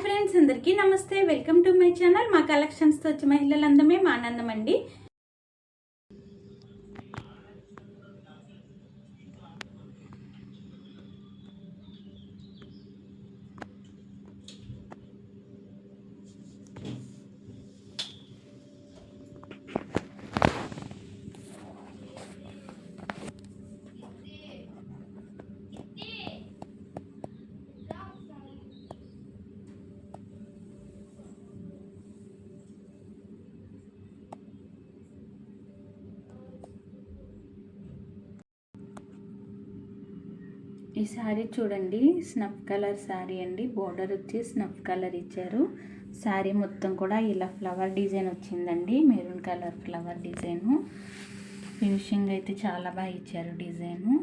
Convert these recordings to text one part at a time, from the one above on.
Friends అందరికీ నమస్తే. Welcome to my channel. మా కలెక్షన్స్తో వచ్చే మహిళలందమే మా ఆనందం అండి. ఈ శారీ చూడండి, స్నఫ్ కలర్ శారీ అండి. బోర్డర్ వచ్చి స్నఫ్ కలర్ ఇచ్చారు. శారీ మొత్తం కూడా ఇలా ఫ్లవర్ డిజైన్ వచ్చిందండి. Maroon colour flower design. Finishing అయితే చాలా బాగా ఇచ్చారు డిజైను.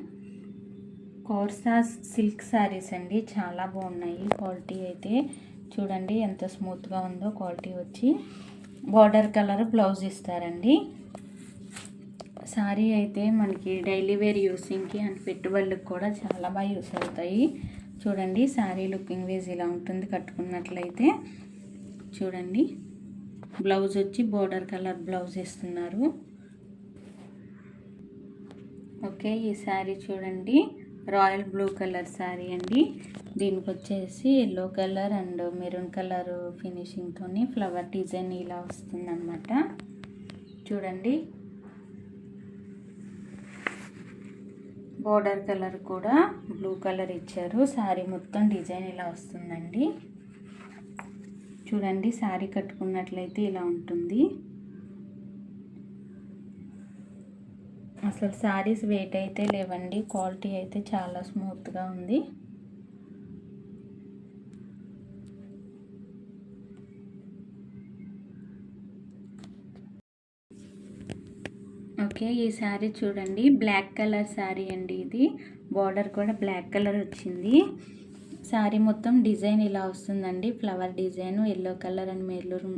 కోర్సా సిల్క్ శారీస్ అండి, చాలా బాగున్నాయి. క్వాలిటీ అయితే చూడండి ఎంత స్మూత్గా ఉందో. క్వాలిటీ వచ్చి బోర్డర్ కలర్ బ్లౌజ్ ఇస్తారండి. శారీ అయితే మనకి డైలీ వేర్ యూసింగ్కి అండ్ పెట్టుబడులకు కూడా చాలా బాగా యూస్ అవుతాయి. చూడండి శారీ లుకింగ్ వేజ్ ఇలా ఉంటుంది కట్టుకున్నట్లయితే. చూడండి బ్లౌజ్ వచ్చి బోర్డర్ కలర్ బ్లౌజ్ ఇస్తున్నారు. ఓకే, ఈ శారీ చూడండి రాయల్ బ్లూ కలర్ శారీ అండి. దీనికి వచ్చేసి yellow colour and maroon colour ఫినిషింగ్తో ఫ్లవర్ డిజైన్ ఇలా వస్తుందన్నమాట. చూడండి బోర్డర్ కలర్ కూడా బ్లూ కలర్ ఇచ్చారు. శారీ మొత్తం డిజైన్ ఇలా వస్తుందండి. చూడండి శారీ కట్టుకున్నట్లయితే ఇలా ఉంటుంది. అసలు శారీస్ వెయిట్ అయితే లేవండి. క్వాలిటీ అయితే చాలా స్మూత్గా ఉంది. ఓకే, ఈ శారీ చూడండి బ్లాక్ కలర్ శారీ అండి. ఇది బార్డర్ కూడా బ్లాక్ కలర్ వచ్చింది. శారీ మొత్తం డిజైన్ ఇలా వస్తుందండి. Flower design yellow colour and maroon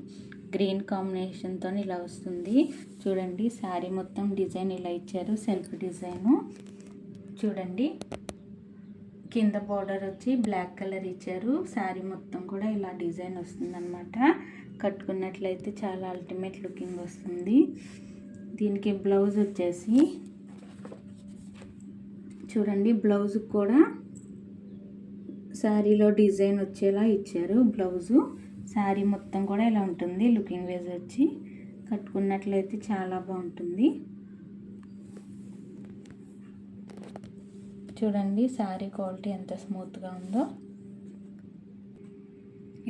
green కాంబినేషన్తో ఇలా వస్తుంది. చూడండి శారీ మొత్తం డిజైన్ ఇలా ఇచ్చారు, సెల్ఫ్ డిజైను. చూడండి కింద బార్డర్ వచ్చి బ్లాక్ కలర్ ఇచ్చారు. శారీ మొత్తం కూడా ఇలా డిజైన్ వస్తుందన్నమాట. కట్టుకున్నట్లయితే చాలా అల్టిమేట్ లుకింగ్ వస్తుంది. దీనికి బ్లౌజ్ వచ్చేసి చూడండి, బ్లౌజ్ కూడా శారీలో డిజైన్ వచ్చేలా ఇచ్చారు బ్లౌజు. శారీ మొత్తం కూడా ఇలా ఉంటుంది లుకింగ్ వేజ్ వచ్చి. కట్టుకున్నట్లయితే చాలా బాగుంటుంది. చూడండి శారీ క్వాలిటీ ఎంత స్మూత్గా ఉందో.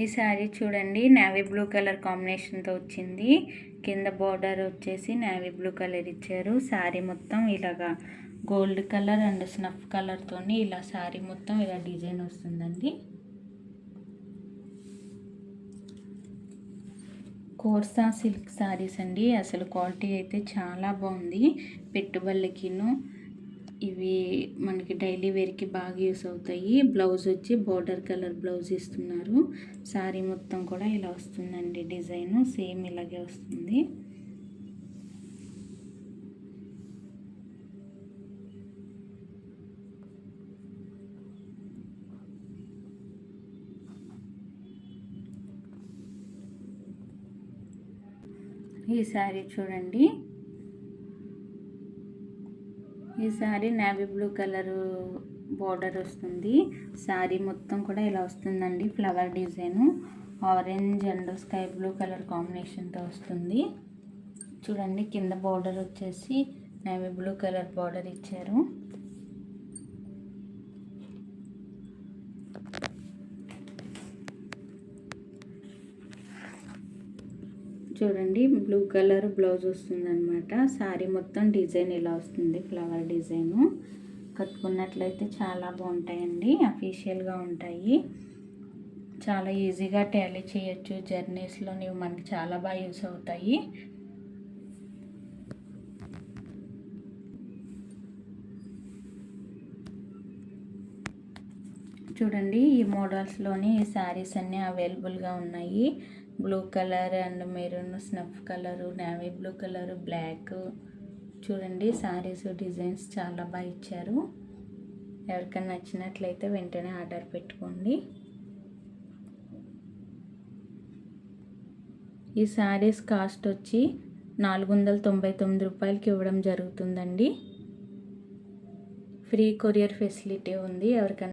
ఈ శారీ చూడండి నేవీ బ్లూ కలర్ కాంబినేషన్తో వచ్చింది. కింద బార్డర్ వచ్చేసి నేవీ బ్లూ కలర్ ఇచ్చారు. శారీ మొత్తం ఇలాగా గోల్డ్ కలర్ అండ్ స్నఫ్ కలర్తో ఇలా శారీ మొత్తం ఇలా డిజైన్ వస్తుందండి. కోర్సా సిల్క్ శారీస్ అండి. అసలు క్వాలిటీ అయితే చాలా బాగుంది. పెట్టుబడులకిను ఇవి మనకి డైలీ వేర్కి బాగా యూస్ అవుతాయి. బ్లౌజ్ వచ్చి బోర్డర్ కలర్ బ్లౌజ్ ఇస్తున్నారు. శారీ మొత్తం కూడా ఇలా వస్తుందండి డిజైన్. సేమ్ ఇలాగే వస్తుంది. ఈ శారీ చూడండి, ఈ sari navy blue colour border వస్తుంది. శారీ మొత్తం కూడా ఇలా వస్తుందండి. Flower design orange and sky blue colour కాంబినేషన్తో వస్తుంది. చూడండి కింద బార్డర్ వచ్చేసి నేవీ బ్లూ కలర్ బార్డర్ ఇచ్చారు. చూడండి బ్లూ కలర్ బ్లౌజ్ వస్తుంది అనమాట. శారీ మొత్తం డిజైన్ ఇలా వస్తుంది, ఫ్లవర్ డిజైను. కట్టుకున్నట్లయితే చాలా బాగుంటాయండి, అఫీషియల్గా ఉంటాయి. చాలా ఈజీగా టాలీ చేయొచ్చు. జర్నీస్లో మనకి చాలా బాగా యూస్ అవుతాయి. చూడండి ఈ మోడల్స్లోని ఈ శారీస్ అన్నీ అవైలబుల్గా ఉన్నాయి. Blue colour and maroon snuff colour, navy blue colour, black. చూడండి శారీస్ డిజైన్స్ చాలా బాగా ఇచ్చారు. ఎవరికైనా నచ్చినట్లయితే వెంటనే ఆర్డర్ పెట్టుకోండి. ఈ శారీస్ కాస్ట్ వచ్చి 499 రూపాయలకి ఇవ్వడం జరుగుతుందండి. ఫ్రీ కొరియర్ ఫెసిలిటీ ఉంది. ఎవరికైనా